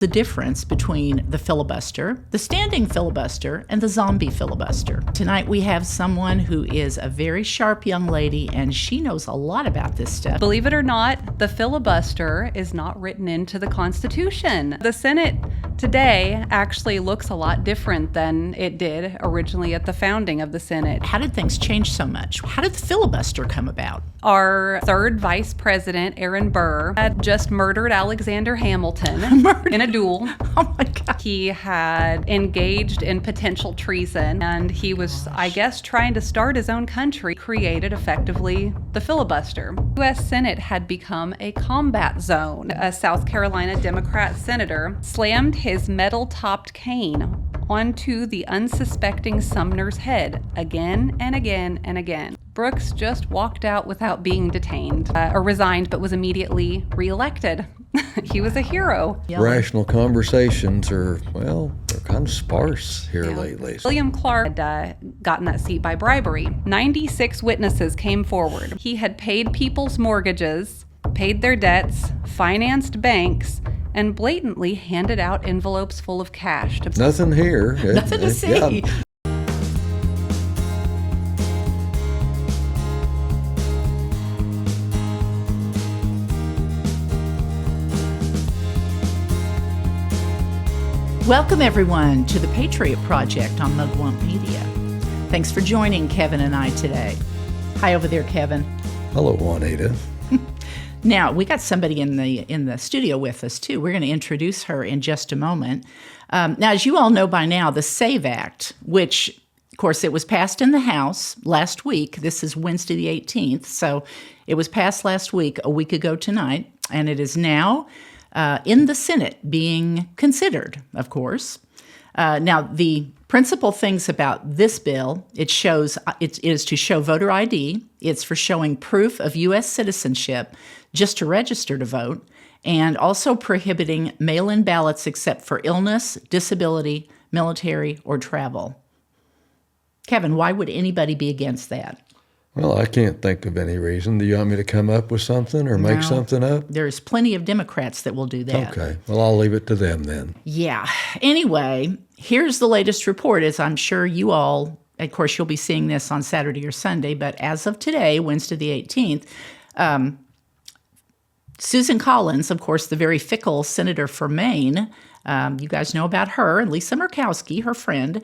The difference between the filibuster, the standing filibuster, and the zombie filibuster. Tonight we have someone who is a very sharp young lady, and she knows a lot about this stuff. Believe it or not, the filibuster is not written into the Constitution. The Senate today actually looks a lot different than it did originally at the founding of the Senate. How did things change so much? How did the filibuster come about? Our third vice president, Aaron Burr, had just murdered Alexander Hamilton in a duel. Oh my God. He had engaged in potential treason, and he was, I guess, trying to start his own country, created effectively the filibuster. The U.S. Senate had become a combat zone. A South Carolina Democrat senator slammed his metal-topped cane onto the unsuspecting Sumner's head again and again and again. Brooks just walked out without being detained, or resigned, but was immediately reelected. He was a hero. Rational conversations are, well, they're kind of sparse here lately. William Clark had gotten that seat by bribery. 96 witnesses came forward. He had paid people's mortgages, paid their debts, financed banks, and blatantly handed out envelopes full of cash. Nothing here. Nothing to see. Yeah. Welcome, everyone, to the Patriot Project on Mugwump Media. Thanks for joining Kevin and I today. Hi over there, Kevin. Hello, Wanetta. Now, we got somebody in the studio with us, too. We're going to introduce her in just a moment. Now, as you all know by now, the SAVE Act, which, of course, it was passed in the House last week. This is Wednesday the 18th, so it was passed last week, a week ago tonight, and it is now in the Senate being considered, of course. Now, the principal things about this bill, it is to show voter ID. It's for showing proof of U.S. citizenship just to register to vote, and also prohibiting mail-in ballots except for illness, disability, military, or travel. Kevin, why would anybody be against that? Well, I can't think of any reason. Do you want me to come up with something or make something up? There's plenty of Democrats that will do that. Okay. Well, I'll leave it to them then. Yeah. Anyway, here's the latest report, as I'm sure you all, of course, you'll be seeing this on Saturday or Sunday, but as of today, Wednesday the 18th, Susan Collins, of course, the very fickle senator for Maine, you guys know about her, and Lisa Murkowski, her friend,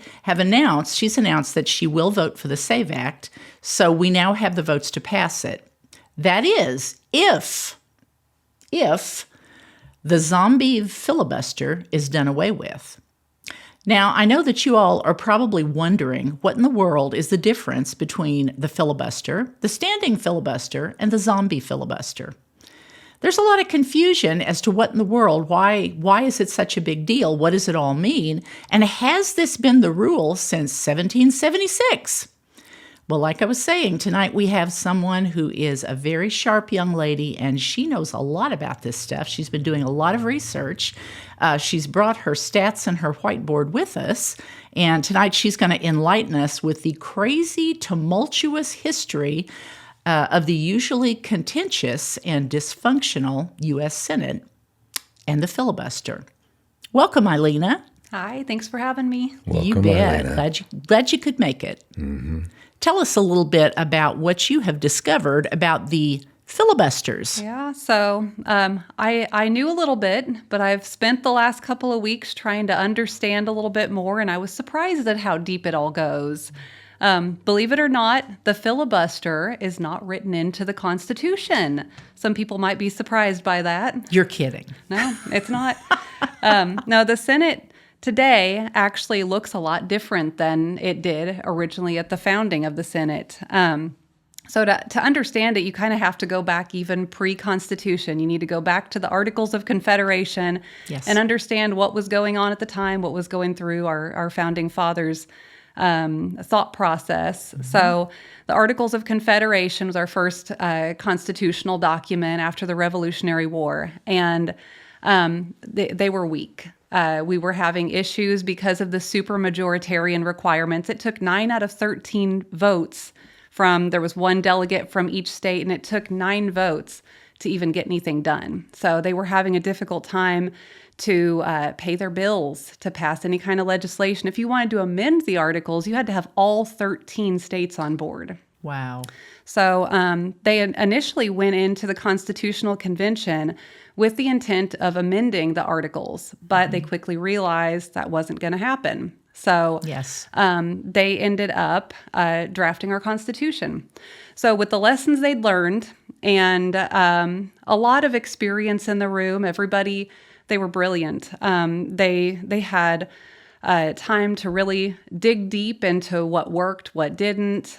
she's announced that she will vote for the SAVE Act, so we now have the votes to pass it. That is, if the zombie filibuster is done away with. Now, I know that you all are probably wondering what in the world is the difference between the filibuster, the standing filibuster, and the zombie filibuster. There's a lot of confusion as to what in the world, why is it such a big deal? What does it all mean? And has this been the rule since 1776? Well, like I was saying, tonight we have someone who is a very sharp young lady, and she knows a lot about this stuff. She's been doing a lot of research. She's brought her stats and her whiteboard with us, and tonight she's going to enlighten us with the crazy, tumultuous history of the usually contentious and dysfunctional U.S. Senate and the filibuster. Welcome, Aileena. Hi, thanks for having me. Welcome, You bet. Aileena. Glad you could make it. Mm-hmm. Tell us a little bit about what you have discovered about the filibusters. Yeah, so I knew a little bit, but I've spent the last couple of weeks trying to understand a little bit more, and I was surprised at how deep it all goes. Believe it or not, the filibuster is not written into the Constitution. Some people might be surprised by that. You're kidding. No, it's not. No, the Senate today actually looks a lot different than it did originally at the founding of the Senate. So to understand it, you kind of have to go back even pre-Constitution. You need to go back to the Articles of Confederation and understand what was going on at the time, what was going through our founding fathers' thought process. Mm-hmm. So the Articles of Confederation was our first constitutional document after the Revolutionary War, and they were weak. We were having issues because of the supermajoritarian requirements. It took 9 out of 13 votes there was one delegate from each state, and it took 9 votes to even get anything done. So they were having a difficult time to pay their bills, to pass any kind of legislation. If you wanted to amend the articles, you had to have all 13 states on board. Wow. So they initially went into the Constitutional Convention with the intent of amending the articles, but they quickly realized that wasn't going to happen. So Yes. they ended up drafting our Constitution. So with the lessons they'd learned and a lot of experience in the room, everybody, they were brilliant. They had time to really dig deep into what worked, what didn't,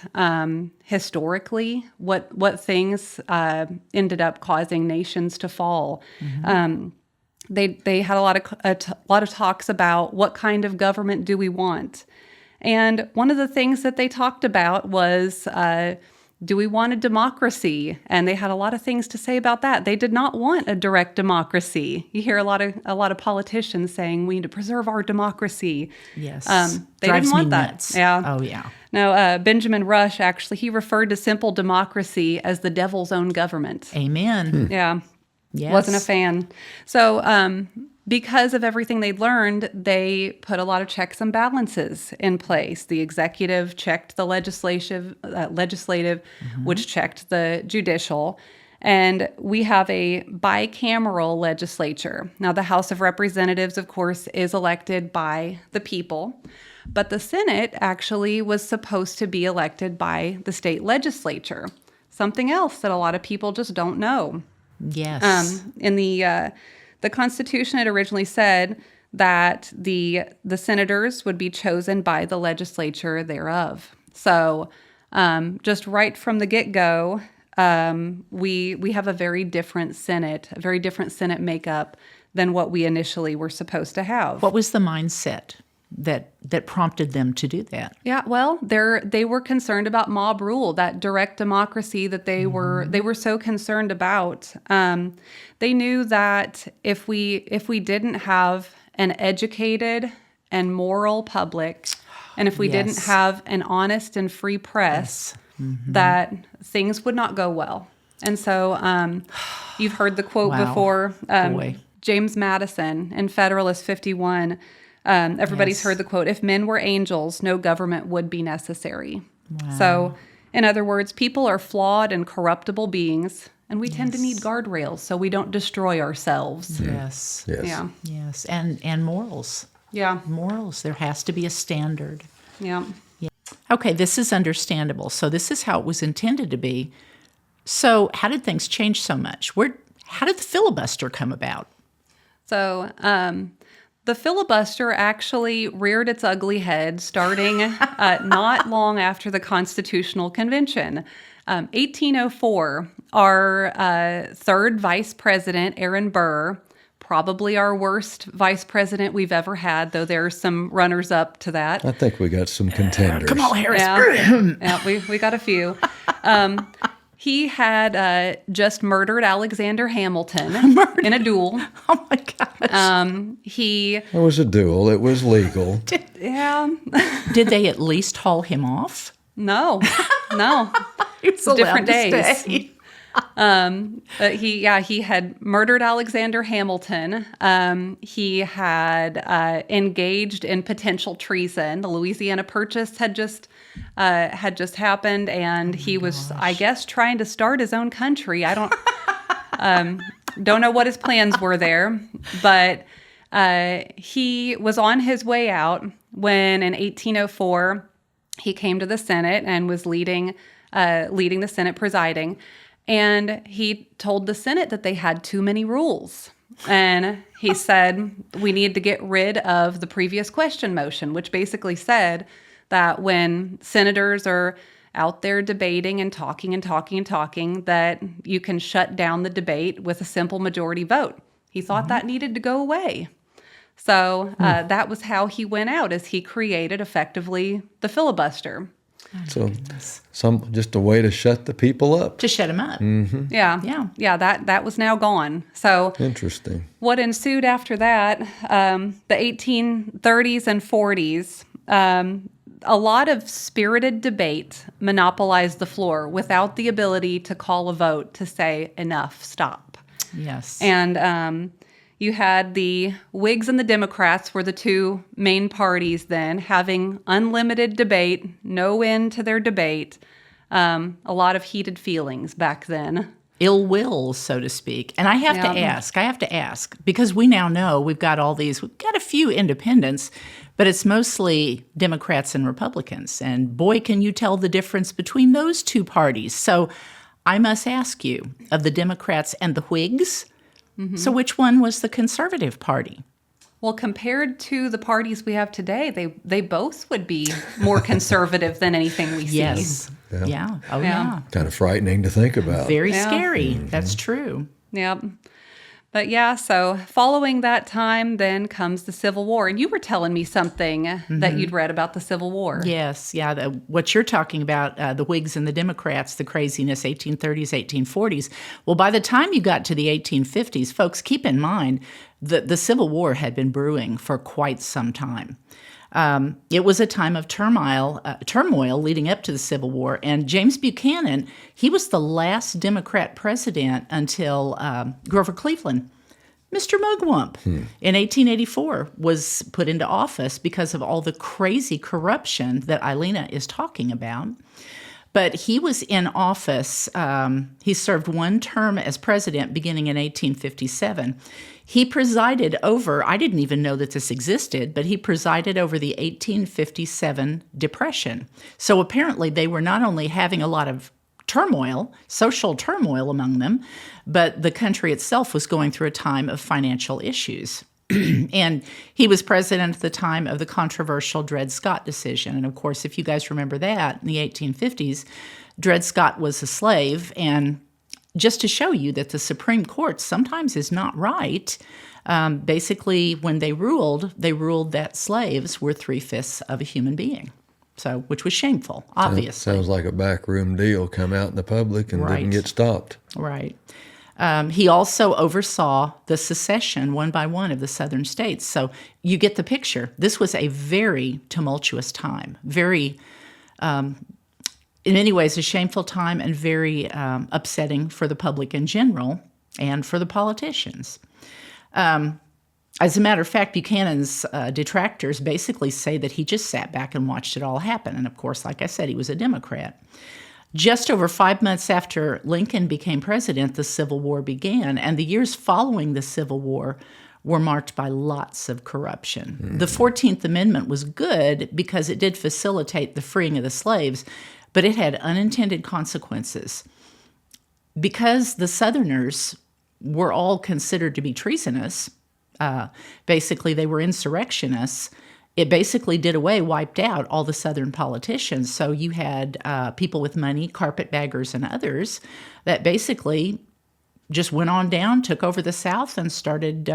historically, what things ended up causing nations to fall. They had a lot of talks about what kind of government do we want, and one of the things that they talked about was, do we want a democracy? And they had a lot of things to say about that. They did not want a direct democracy. You hear a lot of politicians saying we need to preserve our democracy. Yes. They Drives didn't want me that. nuts. Yeah. Oh, yeah. No, Benjamin Rush, actually, he referred to simple democracy as the devil's own government. Amen. Yeah. Yes. Wasn't a fan. So because of everything they'd learned, they put a lot of checks and balances in place. The executive checked the legislative, which checked the judicial. And we have a bicameral legislature. Now, the House of Representatives, of course, is elected by the people. But the Senate actually was supposed to be elected by the state legislature. Something else that a lot of people just don't know. Yes. In the Constitution, it originally said that the senators would be chosen by the legislature thereof. So just right from the get-go, we have a very different Senate makeup than what we initially were supposed to have. What was the mindset that prompted them to do that? Yeah, well, they were concerned about mob rule, that direct democracy that they were so concerned about. They knew that if we didn't have an educated and moral public, and if we didn't have an honest and free press, that things would not go well. And so you've heard the quote before, James Madison in Federalist 51. Everybody's heard the quote, "If men were angels, no government would be necessary." Wow. So, in other words, people are flawed and corruptible beings, and we tend to need guardrails so we don't destroy ourselves. Yes. Yes. Yeah. Yes. And morals. Yeah. Morals. There has to be a standard. Yeah. Okay, this is understandable. So this is how it was intended to be. So how did things change so much? How did the filibuster come about? So, the filibuster actually reared its ugly head starting not long after the Constitutional Convention. 1804, our third vice president, Aaron Burr, probably our worst vice president we've ever had, though there are some runners-up to that. I think we got some contenders. Come on, Harris. Yeah, we got a few. He had just murdered Alexander Hamilton in a duel. Oh, my gosh. It was a duel. It was legal. Did they at least haul him off? No. It's different days. Stay. He had murdered Alexander Hamilton. He had engaged in potential treason. The Louisiana Purchase had just happened, and he was, I guess, trying to start his own country. I don't know what his plans were there, but he was on his way out when, in 1804, he came to the Senate and was leading the Senate, presiding. And he told the Senate that they had too many rules. And he said, we need to get rid of the previous question motion, which basically said that when senators are out there debating and talking, that you can shut down the debate with a simple majority vote. He thought that needed to go away. So that was how he went out, as he created effectively the filibuster. So just a way to shut the people up. To shut him up. Mm-hmm. Yeah. That was now gone. So interesting. What ensued after that, the 1830s and 40s, a lot of spirited debate monopolized the floor without the ability to call a vote to say enough, stop. Yes. And you had the Whigs and the Democrats were the two main parties then, having unlimited debate, no end to their debate. A lot of heated feelings back then. Ill will, so to speak. And I have to ask, because we now know we've got a few independents, but it's mostly Democrats and Republicans. And boy, can you tell the difference between those two parties. So I must ask you, of the Democrats and the Whigs, so which one was the conservative party? Well, compared to the parties we have today, they both would be more conservative than anything we see. Yes. Yeah. Oh, yeah. Kind of frightening to think about. Very scary. That's true. Yep. But yeah, so following that time, then comes the Civil War. And you were telling me something that you'd read about the Civil War. Yes, yeah. What you're talking about, the Whigs and the Democrats, the craziness, 1830s, 1840s. Well, by the time you got to the 1850s, folks, keep in mind that the Civil War had been brewing for quite some time. It was a time of turmoil leading up to the Civil War. And James Buchanan, he was the last Democrat president until Grover Cleveland. Mr. Mugwump, in 1884, was put into office because of all the crazy corruption that Aileena is talking about. But he was in office. He served one term as president beginning in 1857. He presided over, I didn't even know that this existed, but he presided over the 1857 Depression. So apparently they were not only having a lot of turmoil, social turmoil among them, but the country itself was going through a time of financial issues. And he was president at the time of the controversial Dred Scott decision. And of course, if you guys remember that, in the 1850s, Dred Scott was a slave. And just to show you that the Supreme Court sometimes is not right, basically when they ruled that slaves were 3/5 of a human being. So, which was shameful, obviously. Sounds like a backroom deal come out in the public and didn't get stopped. Right. He also oversaw the secession, one by one, of the southern states. So you get the picture. This was a very tumultuous time, very, in many ways, a shameful time and very upsetting for the public in general and for the politicians. As a matter of fact, Buchanan's detractors basically say that he just sat back and watched it all happen. And of course, like I said, he was a Democrat. Just over 5 months after Lincoln became president, the Civil War began, and the years following the Civil War were marked by lots of corruption. The 14th Amendment was good because it did facilitate the freeing of the slaves, but it had unintended consequences. Because the Southerners were all considered to be treasonous, basically they were insurrectionists, it basically wiped out all the Southern politicians. So you had people with money, carpetbaggers and others, that basically just went on down, took over the South, and started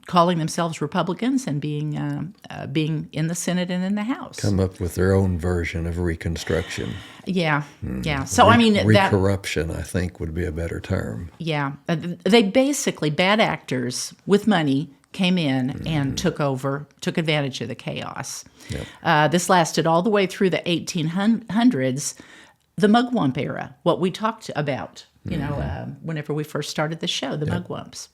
calling themselves Republicans and being in the Senate and in the House. Come up with their own version of Reconstruction. Yeah, yeah. So, I mean... Recorruption, I think, would be a better term. Yeah. They basically, bad actors with money came in and took advantage of the chaos. Yep. This lasted all the way through the 1800s, the Mugwump era, what we talked about, whenever we first started the show, the Mugwumps.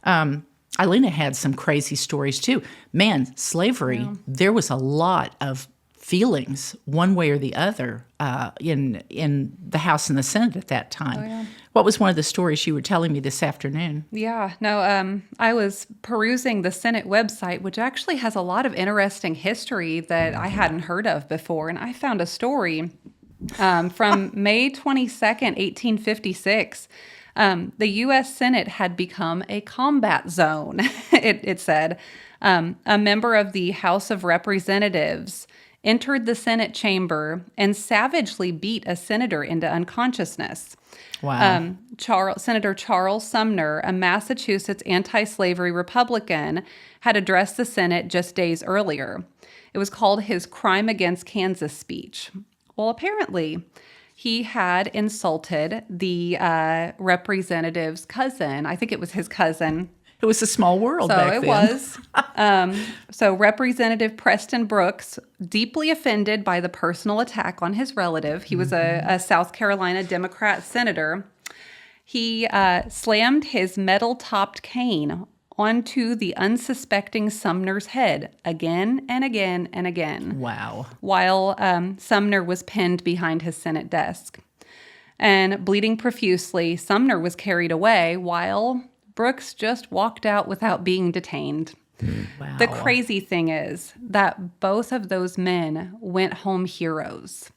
Aileena had some crazy stories too. Man, slavery, there was a lot of feelings one way or the other in the House and the Senate at that time. Oh, yeah. What was one of the stories you were telling me this afternoon? Yeah, no, I was perusing the Senate website, which actually has a lot of interesting history that I hadn't heard of before. And I found a story from May 22nd, 1856. The U.S. Senate had become a combat zone, it said. A member of the House of Representatives entered the Senate chamber and savagely beat a senator into unconsciousness. Wow. Senator Charles Sumner, a Massachusetts anti-slavery Republican, had addressed the Senate just days earlier. It was called his Crime Against Kansas speech. Well, apparently, he had insulted the representative's cousin. I think it was his cousin. It was a small world back then. Was. So Representative Preston Brooks, deeply offended by the personal attack on his relative, he was a South Carolina Democrat senator. He slammed his metal-topped cane onto the unsuspecting Sumner's head again and again and again. Wow. While Sumner was pinned behind his Senate desk. And bleeding profusely, Sumner was carried away while Brooks just walked out without being detained. Wow. The crazy thing is that both of those men went home heroes.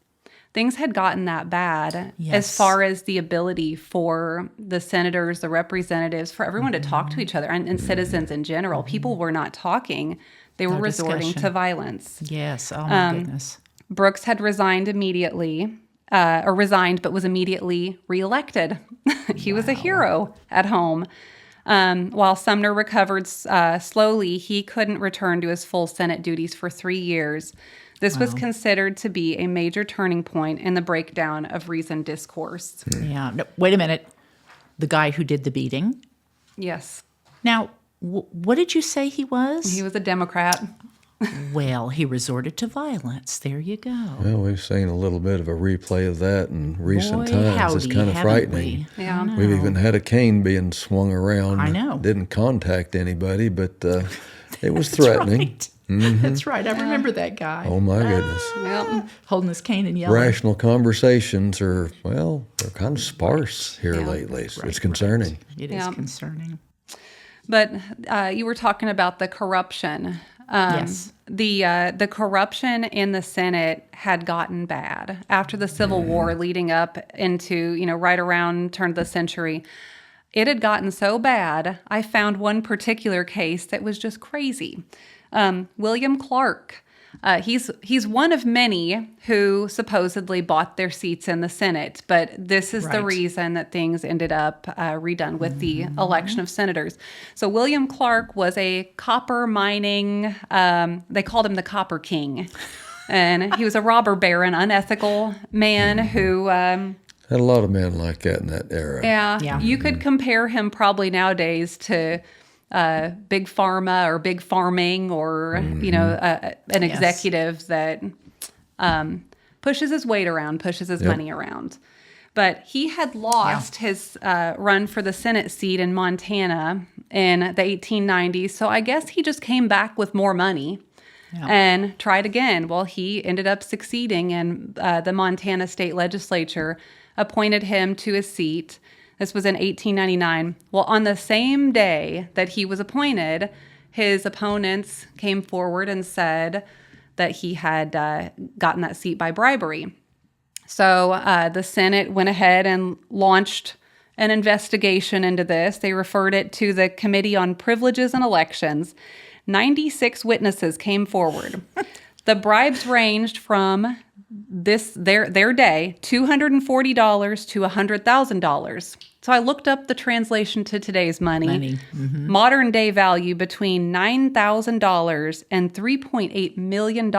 Things had gotten that bad as far as the ability for the senators, the representatives, for everyone to talk to each other and citizens in general. People were not talking. They were resorting to violence. Yes. Oh, my goodness. Brooks had resigned immediately, but was immediately reelected. He was a hero at home. While Sumner recovered slowly, he couldn't return to his full Senate duties for 3 years. This was considered to be a major turning point in the breakdown of reasoned discourse. Yeah. No, wait a minute. The guy who did the beating? Yes. Now, what did you say he was? He was a Democrat. Well, he resorted to violence. There you go. Well, we've seen a little bit of a replay of that in recent Boy, times. howdy, It's kind of haven't frightening. we? Yeah. We've even had a cane being swung around. I know. Didn't contact anybody, but it was threatening. Right. That's right. I remember that guy. Oh, my goodness. Yep. Holding his cane and yelling. Rational conversations are, well, they're kind of sparse here lately. It's concerning. It is concerning. But you were talking about the corruption. Yes. The corruption in the Senate had gotten bad after the Civil War, leading up into, right around turn of the century. It had gotten so bad, I found one particular case that was just crazy. William Clark. He's one of many who supposedly bought their seats in the Senate, but this is the reason that things ended up redone with the election of senators. So William Clark was a copper mining, they called him the Copper King, and he was a robber baron, unethical man who... Had a lot of men like that in that era. Yeah. You could compare him probably nowadays to... big pharma or big farming or, an executive that pushes his weight around, pushes his money around. But he had lost his run for the Senate seat in Montana in the 1890s. So I guess he just came back with more money and tried again. Well, he ended up succeeding, and the Montana state legislature appointed him to a seat. This was in 1899. Well, on the same day that he was appointed, his opponents came forward and said that he had gotten that seat by bribery. So the Senate went ahead and launched an investigation into this. They referred it to the Committee on Privileges and Elections. 96 witnesses came forward. The bribes ranged from their day, $240 to $100,000. So I looked up the translation to today's money. Modern day value between $9,000 and $3.8 million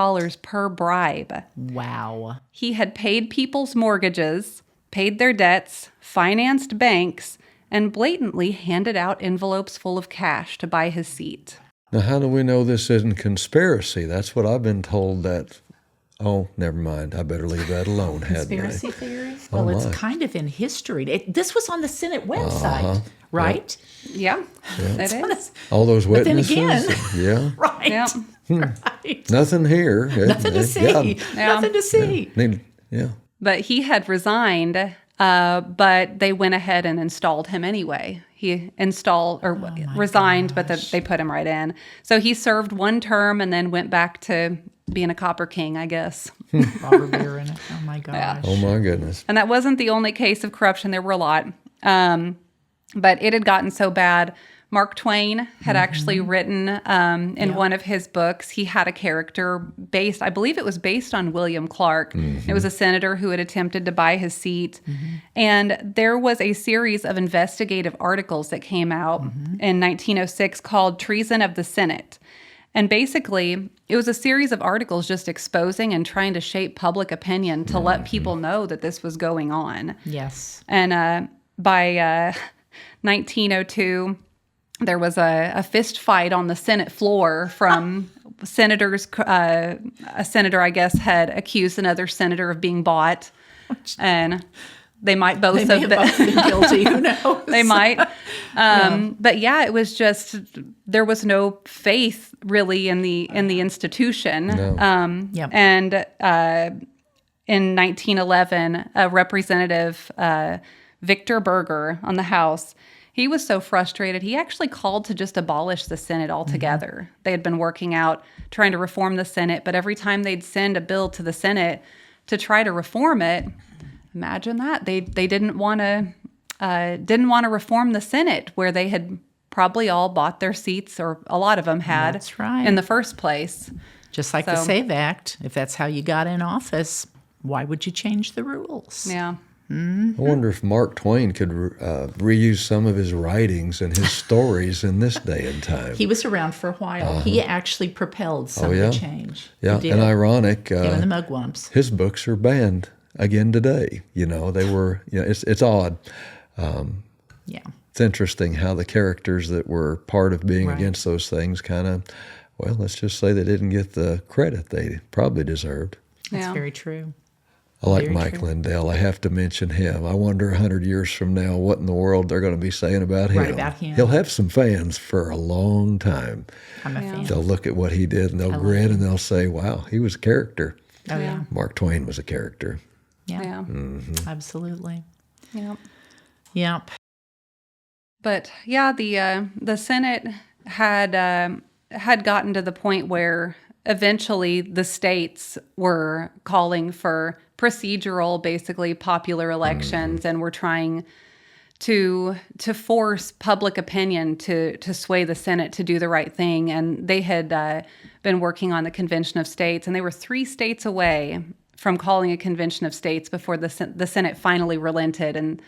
per bribe. Wow. He had paid people's mortgages, paid their debts, financed banks, and blatantly handed out envelopes full of cash to buy his seat. Now, how do we know this isn't conspiracy? That's what I've been told that... Oh, never mind. I better leave that alone, hadn't I? Conspiracy theory? Well, it's kind of in history. This was on the Senate website, right? Yeah, it is. All those But then witnesses. again, right. Yeah. Right. Nothing here. Nothing to see. Nothing to see. But he had resigned, but they went ahead and installed him anyway. He resigned, but they put him right in. So he served one term and then went back to being a Copper King, I guess. Robber baron. Oh, my gosh. Yeah. Oh, my goodness. And that wasn't the only case of corruption. There were a lot. But it had gotten so bad. Mark Twain had actually written in one of his books, he had a character I believe it was based on William Clark. It was a senator who had attempted to buy his seat. And there was a series of investigative articles that came out in 1906 called Treason of the Senate. And basically, it was a series of articles just exposing and trying to shape public opinion to let people know that this was going on. Yes. And by 1902, there was a fist fight on the Senate floor from senators. A senator, I guess, had accused another senator of being bought. And they might both They may have both been guilty. Who knows? They might. But yeah, it was just, there was no faith really in the institution. No. Yep. And in 1911, Representative Victor Berger on the House, he was so frustrated, he actually called to just abolish the Senate altogether. They had been working out trying to reform the Senate, but every time they'd send a bill to the Senate to try to reform it, imagine that, they didn't want to reform the Senate, where they had probably all bought their seats, or a lot of them had. That's right. In the first place. Just like the SAVE Act, if that's how you got in office, why would you change the rules? Yeah. I wonder if Mark Twain could reuse some of his writings and his stories in this day and time. He was around for a while. He actually propelled some of the change. Yeah, He did. and ironic, Him and the Mugwumps. his books are banned again today. They were, it's odd. Yeah. It's interesting how the characters that were part of being Right. against those things kind of, well, let's just say they didn't get the credit they probably deserved. That's Yeah. very true. I like Very Mike true. Lindell. I have to mention him. I wonder 100 years from now what in the world they're going to be saying about him. Right, about him. He'll have some fans for a long time. I'm a fan. They'll look at what he did and they'll love grin and they'll say, wow, he was a character. Oh, yeah. Mark Twain was a character. Yeah. Yeah. Absolutely. Yeah. Yep. But yeah, the Senate had gotten to the point where eventually the states were calling for procedural, basically popular elections, and were trying to force public opinion to sway the Senate to do the right thing. And they had been working on the Convention of States, and they were 3 states away from calling a Convention of States before the Senate finally relented and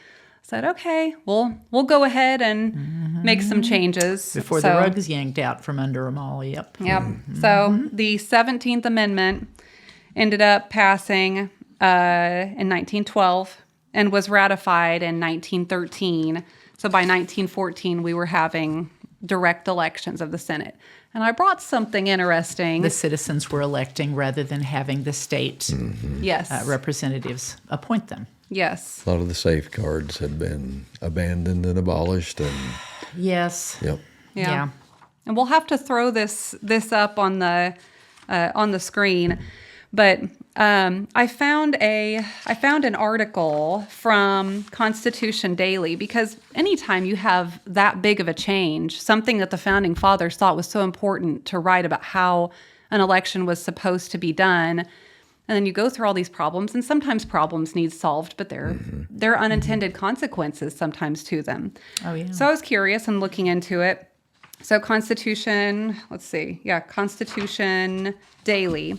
said, okay, we'll go ahead and make some changes. Before the rug's yanked out from under them all. Yep. Yep. So the 17th Amendment ended up passing in 1912 and was ratified in 1913. So by 1914, we were having direct elections of the Senate. And I brought something interesting. The citizens were electing rather than having the state Yes. representatives appoint them. Yes. A lot of the safeguards had been abandoned and abolished. And Yes. yep. Yeah. And we'll have to throw this up on the screen, but I found an article from Constitution Daily, because anytime you have that big of a change, something that the founding fathers thought was so important to write about how an election was supposed to be done. And then you go through all these problems, and sometimes problems need solved, but there are unintended consequences sometimes to them. Oh, yeah. So I was curious and looking into it. So Constitution Daily,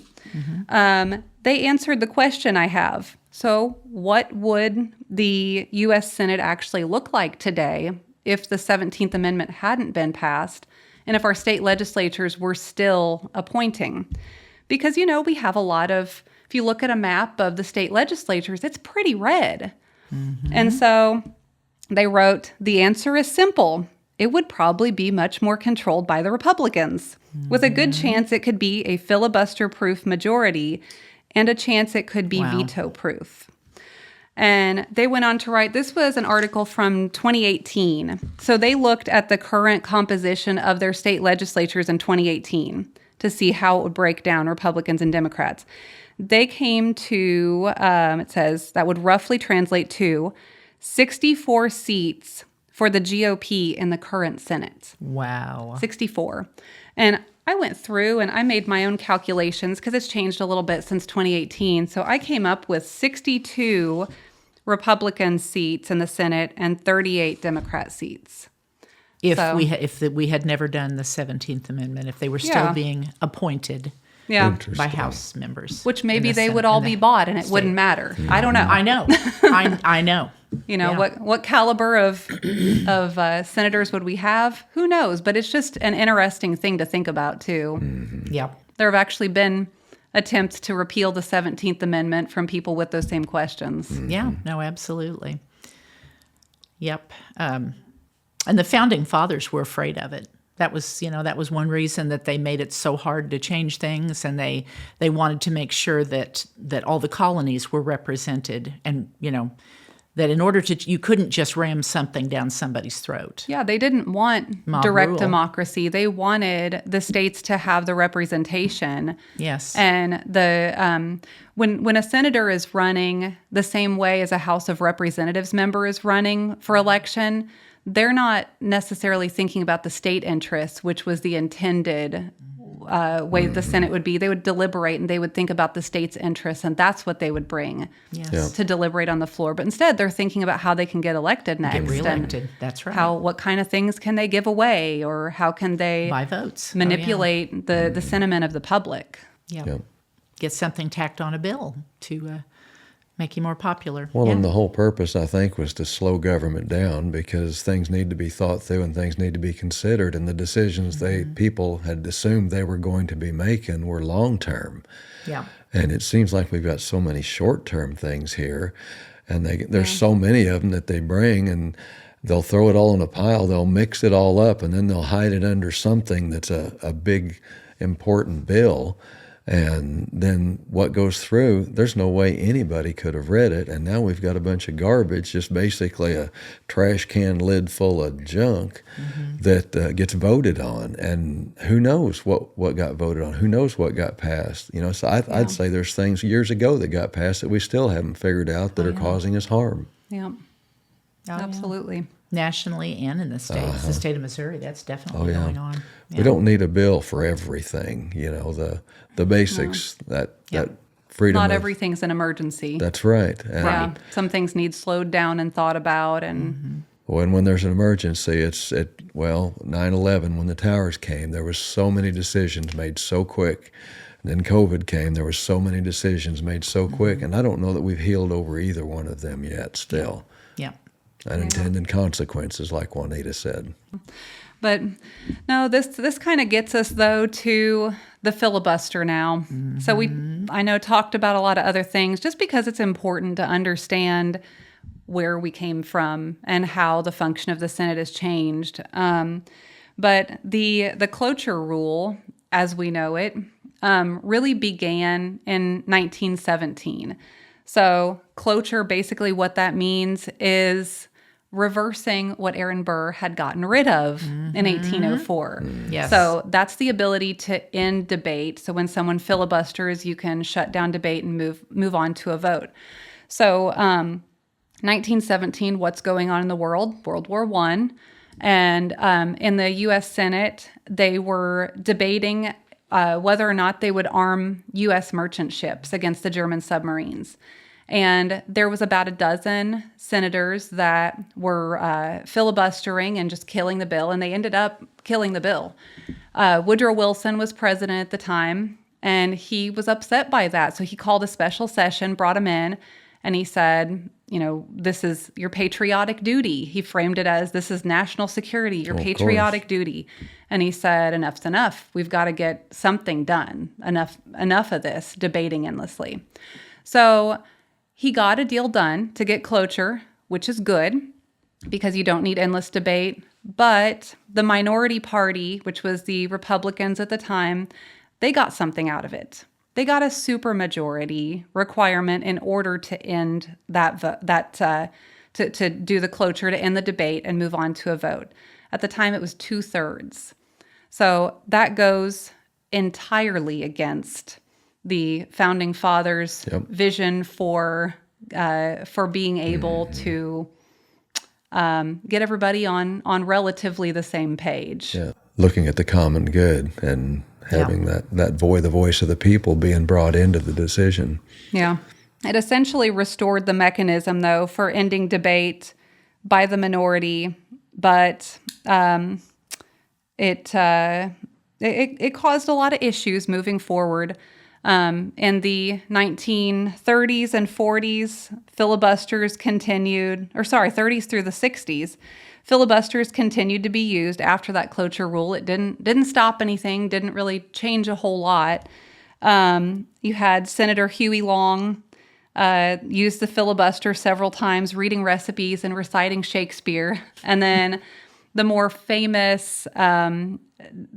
they answered the question I have. So what would the U.S. Senate actually look like today if the 17th Amendment hadn't been passed and if our state legislatures were still appointing? Because, we have a lot of, if you look at a map of the state legislatures, it's pretty red. And so they wrote, the answer is simple. It would probably be much more controlled by the Republicans, with a good chance it could be a filibuster-proof majority and a chance it could be veto-proof. And they went on to write, this was an article from 2018. So they looked at the current composition of their state legislatures in 2018 to see how it would break down Republicans and Democrats. They came to, it says, that would roughly translate to 64 seats for the GOP in the current Senate. Wow. 64. And I went through and I made my own calculations because it's changed a little bit since 2018. So I came up with 62 Republican seats in the Senate and 38 Democrat seats. If we had never done the 17th Amendment, if they were still being appointed Yeah. by House members. Which maybe in the they would Senate- all in be the bought and it state. wouldn't matter. I don't know. I know. I know. What caliber of senators would we have? Who knows? But it's just an interesting thing to think about, too. Yep. There have actually been attempts to repeal the 17th Amendment from people with those same questions. Yeah, no, absolutely. Yep. And the founding fathers were afraid of it. That was one reason that they made it so hard to change things, and they wanted to make sure that all the colonies were represented, and that in order to, you couldn't just ram something down somebody's throat. Yeah, they didn't want Mob direct rule. democracy. They wanted the states to have the representation. Yes. And when a senator is running the same way as a House of Representatives member is running for election, they're not necessarily thinking about the state interests, which was the intended way the Senate would be. They would deliberate and they would think about the state's interests, and that's what they would bring to deliberate on the floor. But instead, they're thinking about how they can get elected next. Get reelected. That's right. What kind of things can they give away, or how can they buy votes, manipulate the sentiment of the public? Yeah. Get something tacked on a bill to make you more popular. Well, and the whole purpose, I think, was to slow government down, because things need to be thought through and things need to be considered. And the decisions people had assumed they were going to be making were long-term. Yeah. And it seems like we've got so many short-term things here, and there's so many of them that they bring, and they'll throw it all in a pile, they'll mix it all up, and then they'll hide it under something that's a big, important bill. And then what goes through, there's no way anybody could have read it, and now we've got a bunch of garbage, just basically a trash can lid full of junk that gets voted on. And who knows what got voted on? Who knows what got passed? So I'd say there's things years ago that got passed that we still haven't figured out that are causing us harm. Yeah, absolutely. Nationally and in the states, the state of Missouri, that's definitely going on. Yeah. We don't need a bill for everything. The basics that freedom. Not everything's an emergency. That's right. And some things need slowed down and thought about, and when there's an emergency, 9/11 when the towers came, there was so many decisions made so quick. And then COVID came, there was so many decisions made so quick, and I don't know that we've healed over either one of them yet. Still. Yeah. Unintended consequences, like Wanetta said. But no, this kind of gets us, though, to the filibuster now. So I know, talked about a lot of other things, just because it's important to understand where we came from and how the function of the Senate has changed. But the cloture rule, as we know it, really began in 1917. So cloture, basically what that means is reversing what Aaron Burr had gotten rid of in 1804. Yes. So that's the ability to end debate. So when someone filibusters, you can shut down debate and move on to a vote. So 1917, what's going on in the world? World War I. And in the U.S. Senate, they were debating whether or not they would arm U.S. merchant ships against the German submarines. And there was about a dozen senators that were filibustering and just killing the bill, and they ended up killing the bill. Woodrow Wilson was president at the time, and he was upset by that. So he called a special session, brought him in, and he said, this is your patriotic duty. He framed it as, this is national security, your patriotic duty. And he said, enough's enough. We've got to get something done. Enough of this debating endlessly. So he got a deal done to get cloture, which is good because you don't need endless debate. But the minority party, which was the Republicans at the time, they got something out of it. They got a supermajority requirement in order to end to do the cloture, to end the debate and move on to a vote. At the time, it was 2/3. So that goes entirely against the founding fathers' vision for being able to get everybody on relatively the same page. Yeah, looking at the common good and having the voice of the people being brought into the decision. Yeah. It essentially restored the mechanism, though, for ending debate by the minority, but it caused a lot of issues moving forward. In the 1930s and 40s, filibusters continued, 30s through the 60s, filibusters continued to be used after that cloture rule. It didn't stop anything, didn't really change a whole lot. You had Senator Huey Long use the filibuster several times, reading recipes and reciting Shakespeare. And then the more famous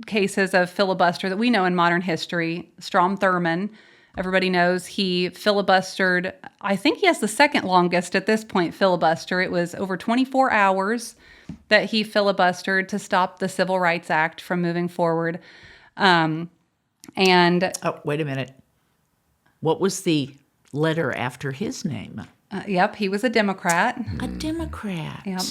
cases of filibuster that we know in modern history, Strom Thurmond everybody knows he filibustered. I think he has the second longest at this point filibuster. It was over 24 hours that he filibustered to stop the Civil Rights Act from moving forward. And Oh, wait a minute. What was the letter after his name? yep, he was a Democrat. A Democrat. Yep.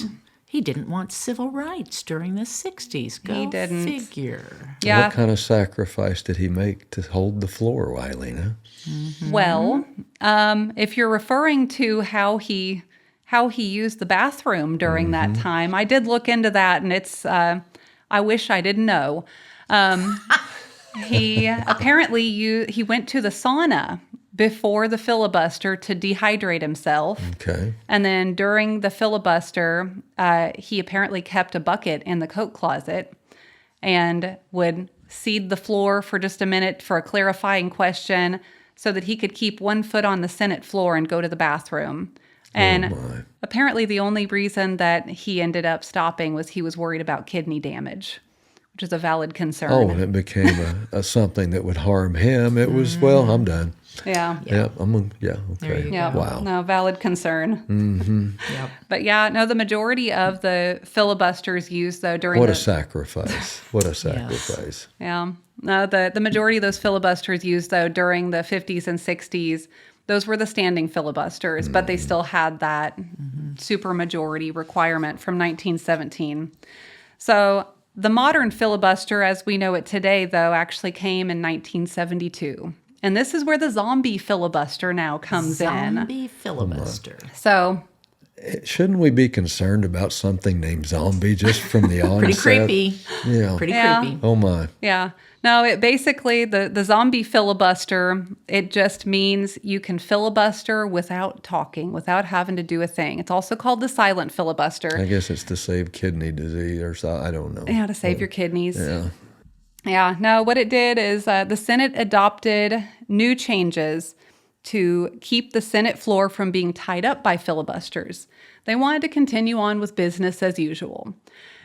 He didn't want civil rights during the 60s. Go He didn't. figure. Yeah. What kind of sacrifice did he make to hold the floor, Aileena? Well, if you're referring to how he used the bathroom during that time, I did look into that, and it's I wish I didn't know. He apparently he went to the sauna before the filibuster to dehydrate himself. Okay. And then during the filibuster, he apparently kept a bucket in the coat closet and would seed the floor for just a minute for a clarifying question so that he could keep one foot on the Senate floor and go to the bathroom. And apparently the only reason that he ended up stopping was he was worried about kidney damage, which is a valid concern. Oh, and it became a something that would harm him. It was, well, I'm done. Yeah. Yeah, okay. There you Yeah. go. Wow. No, valid concern. Yep. But yeah, no, the majority of the filibusters used though during What the a sacrifice. What a sacrifice. yeah, no, the majority of those filibusters used though during the 50s and 60s, those were the standing filibusters, but they still had that supermajority requirement from 1917. So the modern filibuster, as we know it today, though, actually came in 1972. And this is where the zombie filibuster now comes in. Zombie filibuster. So, Shouldn't we be concerned about something named zombie just from the onset? Pretty creepy. Yeah. Pretty Yeah. creepy. Oh, my. yeah. No, it basically, the zombie filibuster, it just means you can filibuster without talking, without having to do a thing. It's also called the silent filibuster. I guess it's to save kidney disease or so. I don't know. Yeah, to save your kidneys. Yeah. Yeah, no, what it did is the Senate adopted new changes to keep the Senate floor from being tied up by filibusters. They wanted to continue on with business as usual.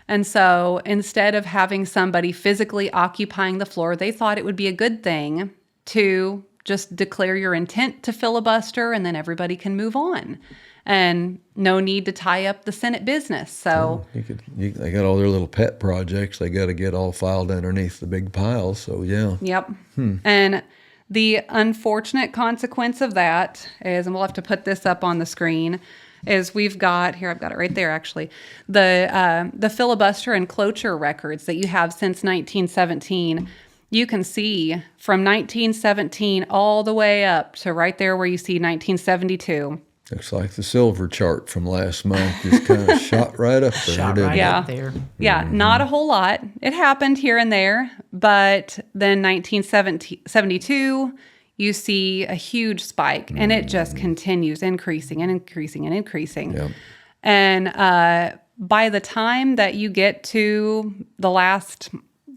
And so instead of having somebody physically occupying the floor, they thought it would be a good thing to just declare your intent to filibuster and then everybody can move on. And no need to tie up the Senate business. So They got all their little pet projects they got to get all filed underneath the big pile. So, yeah. Yep. And the unfortunate consequence of that is, and we'll have to put this up on the screen, is we've got, here, I've got it right there actually, the filibuster and cloture records that you have since 1917. You can see from 1917 all the way up to right there where you see 1972. Looks like the silver chart from last month just kind of shot right up there, Shot didn't right it? Yeah. up there. Yeah, not a whole lot. It happened here and there, but then 1972, you see a huge spike, and it just continues increasing and increasing and increasing. Yep. And by the time that you get to the last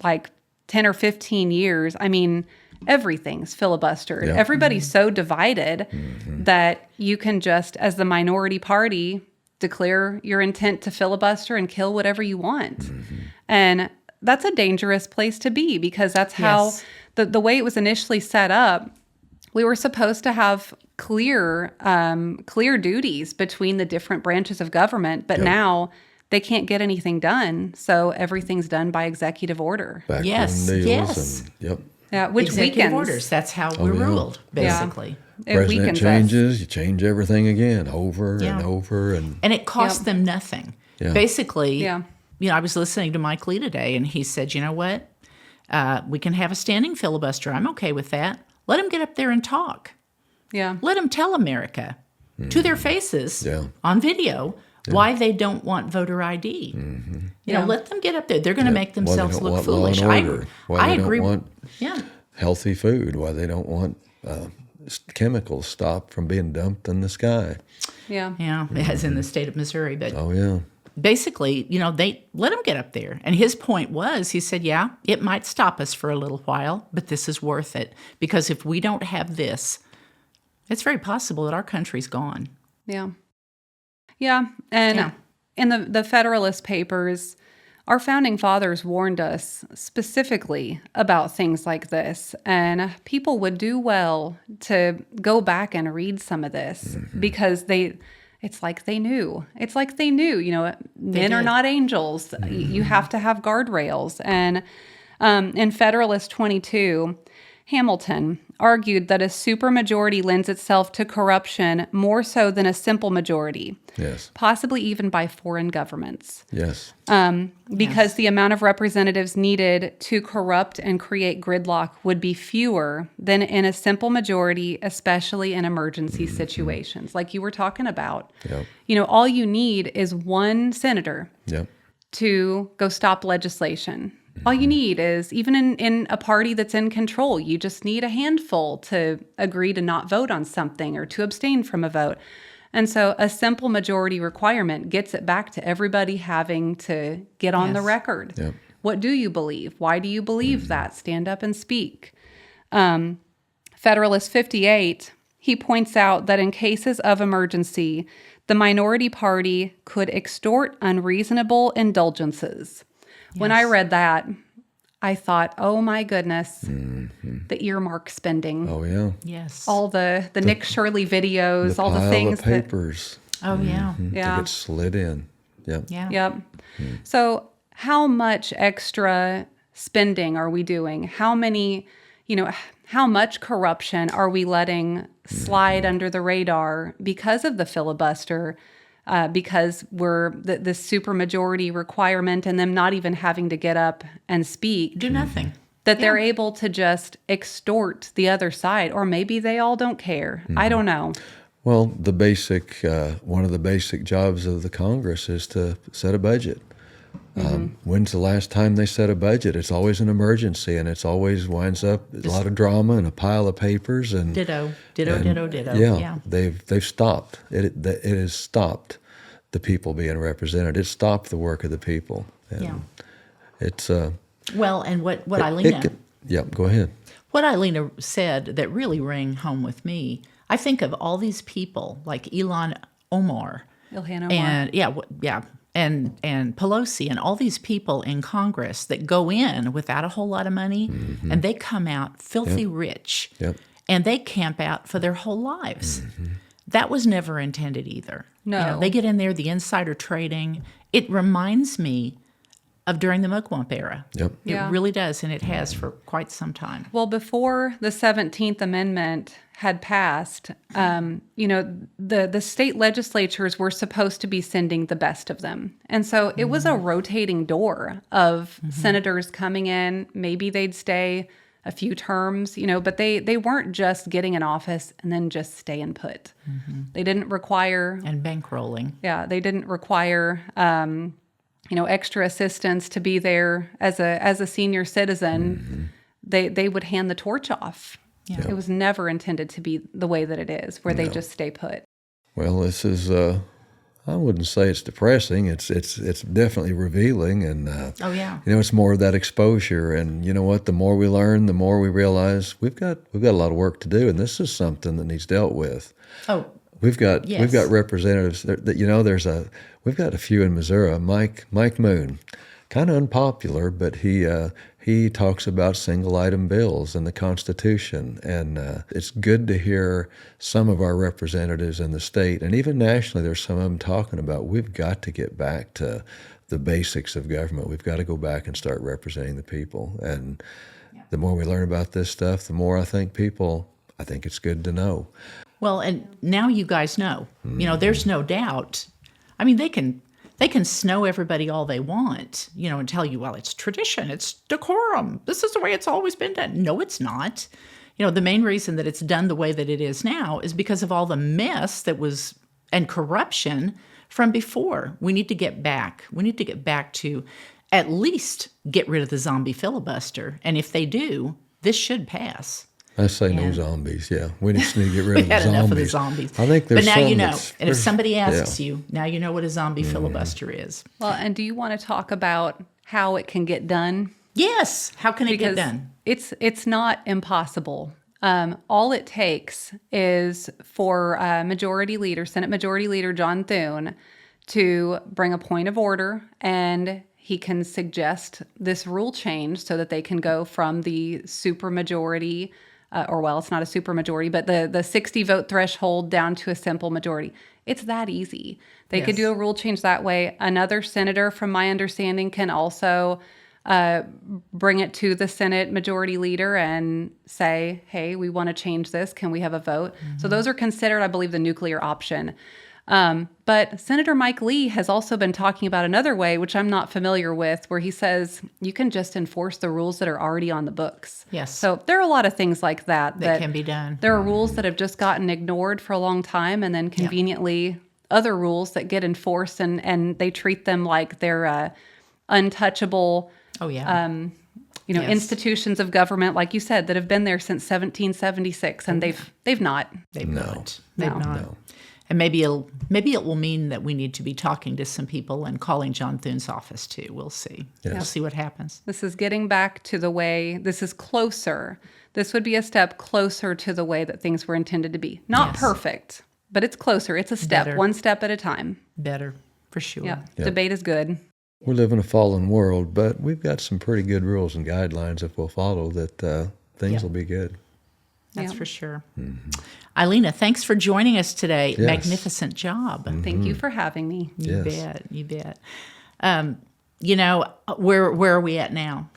like 10 or 15 years, I mean, everything's filibustered. Yep. Everybody's so divided that you can just, as the minority party, declare your intent to filibuster and kill whatever you want. And that's a dangerous place to be because that's how Yes. the way it was initially set up. We were supposed to have clear duties between the different branches of government, but now they can't get anything done. So everything's done by executive order. Backroom Yes, deals yes. and yep. Yeah, which Executive weakens. orders. That's how we're yeah. ruled, basically. It President weakens us. changes, you change everything again, over Yeah. and over, and And it costs Yep. them nothing. Yeah. Basically, Yeah. I was listening to Mike Lee today, and he said, you know what? We can have a standing filibuster. I'm okay with that. Let him get up there and talk. Yeah. Let them tell America to their faces Yeah. on video why they don't want voter ID. You know, let them get up there. They're going to make why they themselves don't look want law foolish. and I order, why they agree. don't want Yeah. healthy food, why they don't want chemicals stopped from being dumped in the sky. Yeah. Yeah, as in the state of Missouri. But Oh, yeah. basically, they let him get up there. And his point was, he said, yeah, it might stop us for a little while, but this is worth it. Because if we don't have this, it's very possible that our country's gone. Yeah. Yeah. And Yeah. in the Federalist Papers, Our founding fathers warned us specifically about things like this, and people would do well to go back and read some of this because it's like they knew. It's like they knew, men are did. not angels. You have to have guardrails. And in Federalist 22, Hamilton argued that a supermajority lends itself to corruption more so than a simple majority. Yes. Possibly even by foreign governments. Yes. Because the amount of representatives needed to corrupt and create gridlock would be fewer than in a simple majority, especially in emergency situations, like you were talking about. Yep. All you need is one senator Yep. to go stop legislation. All you need is, even in a party that's in control, you just need a handful to agree to not vote on something or to abstain from a vote. And so a simple majority requirement gets it back to everybody having to get on the record. Yep. What do you believe? Why do you believe that? Stand up and speak. Federalist 58, he points out that in cases of emergency, the minority party could extort unreasonable indulgences. When I read that, I thought, oh my goodness, the earmark spending. Oh, yeah. Yes. All the Nick Shirley videos, all the pile things of papers Oh, yeah. that get slid in. Yep. Yeah. Yep. So how much extra spending are we doing? How many, how much corruption are we letting slide under the radar because of the filibuster? Because we're the supermajority requirement and them not even having to get up and speak. Do nothing. That they're able to just extort the other side, or maybe they all don't care. I don't know. Well, one of the basic jobs of the Congress is to set a budget. When's the last time they set a budget? It's always an emergency, and it's always winds up a lot of drama and a pile of papers and Ditto. Yeah, they've stopped. It has stopped the people being represented. It stopped the work of the people. And it's Well, and what Aileena go ahead. what Aileena said that really rang home with me. I think of all these people like Ilhan Omar, and Pelosi and all these people in Congress that go in without a whole lot of money, and they come out filthy rich, and they camp out for their whole lives. That was never intended either. No. They get in there, the insider trading. It reminds me of during the Mugwump era. Yep. It really does, and it has for quite some time. Well, before the 17th Amendment had passed, the state legislatures were supposed to be sending the best of them. And so it was a rotating door of senators coming in. Maybe they'd stay a few terms, but they weren't just getting in office and then just staying put. They didn't require... And bankrolling. Yeah, they didn't require... extra assistance to be there as a senior citizen. They would hand the torch off. Yeah. It was never intended to be the way that it is, where they just stay put. Well, this is I wouldn't say it's depressing. It's definitely revealing, and it's more of that exposure. And you know what? The more we learn, the more we realize we've got a lot of work to do, and this is something that needs dealt with. Oh. We've got representatives that we've got a few in Missouri. Mike Moon, kind of unpopular, but he talks about single item bills and the Constitution, and it's good to hear some of our representatives in the state and even nationally. There's some of them talking about we've got to get back to the basics of government. We've got to go back and start representing the people. And the more we learn about this stuff, the more I think it's good to know. Well, and now you guys know. There's no doubt. I mean, they can snow everybody all they want, and tell you, well, it's tradition, it's decorum. This is the way it's always been done. No, it's not. The main reason that it's done the way that it is now is because of all the mess that was and corruption from before. We need to get back. We need to get back to at least get rid of the zombie filibuster. And if they do, this should pass. I say no zombies. Yeah, we just need to get rid of the zombies. Enough of the zombies. I think there's but now some you know. And if somebody asks you, now you know what a zombie filibuster is. Well, and do you want to talk about how it can get done? Yes. How can it get done? It's not impossible. All it takes is for Senate Majority Leader John Thune to bring a point of order, and he can suggest this rule change so that they can go from the supermajority, it's not a supermajority, but the 60 vote threshold down to a simple majority. It's that easy. They could do a rule change that way. Another senator, from my understanding, can also bring it to the Senate majority leader and say, hey, we want to change this. Can we have a vote? So those are considered, I believe, the nuclear option. But Senator Mike Lee has also been talking about another way, which I'm not familiar with, where he says you can just enforce the rules that are already on the books. Yes. So there are a lot of things like that can be done. There are rules that have just gotten ignored for a long time, and then conveniently other rules that get enforced, and they treat them like they're untouchable. Oh, yeah. Institutions of government, like you said, that have been there since 1776, and they've not. They've No. not. They've not. No. And maybe it will mean that we need to be talking to some people and calling John Thune's office too. We'll see. Yes. We'll see what happens. This is getting back to the way, this is closer. This would be a step closer to the way that things were intended to be. Not perfect, but it's closer. It's a step, Better. one step at a time. Better, for sure. Yeah, debate is good. We live in a fallen world, but we've got some pretty good rules and guidelines if we'll follow that. Things will be good. That's Yeah. for sure. Aileena, thanks for joining us today. Yes. Magnificent job. Thank you for having me. You Yes. bet. You bet. Where are we at now?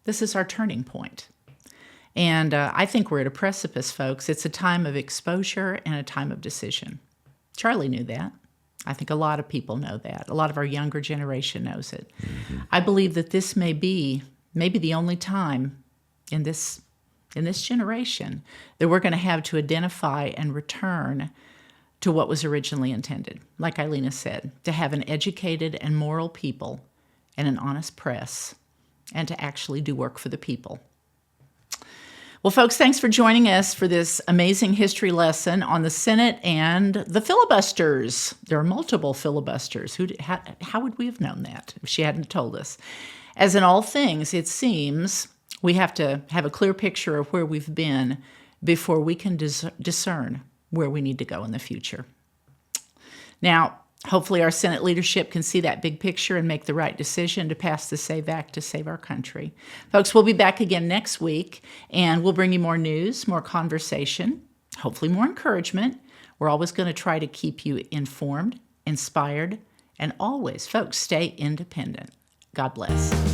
This is our turning point. And I think we're at a precipice, folks. It's a time of exposure and a time of decision. Charlie knew that. I think a lot of people know that. A lot of our younger generation knows it. I believe that this may be maybe the only time in this generation that we're going to have to identify and return to what was originally intended. Like Aileena said, to have an educated and moral people and an honest press, and to actually do work for the people. Well, folks, thanks for joining us for this amazing history lesson on the Senate and the filibusters. There are multiple filibusters. How would we have known that if she hadn't told us? As in all things, it seems we have to have a clear picture of where we've been before we can discern where we need to go in the future. Now, hopefully our Senate leadership can see that big picture and make the right decision to pass the SAVE Act to save our country. Folks, we'll be back again next week, and we'll bring you more news, more conversation, hopefully more encouragement. We're always going to try to keep you informed, inspired, and always, folks, stay independent. God bless.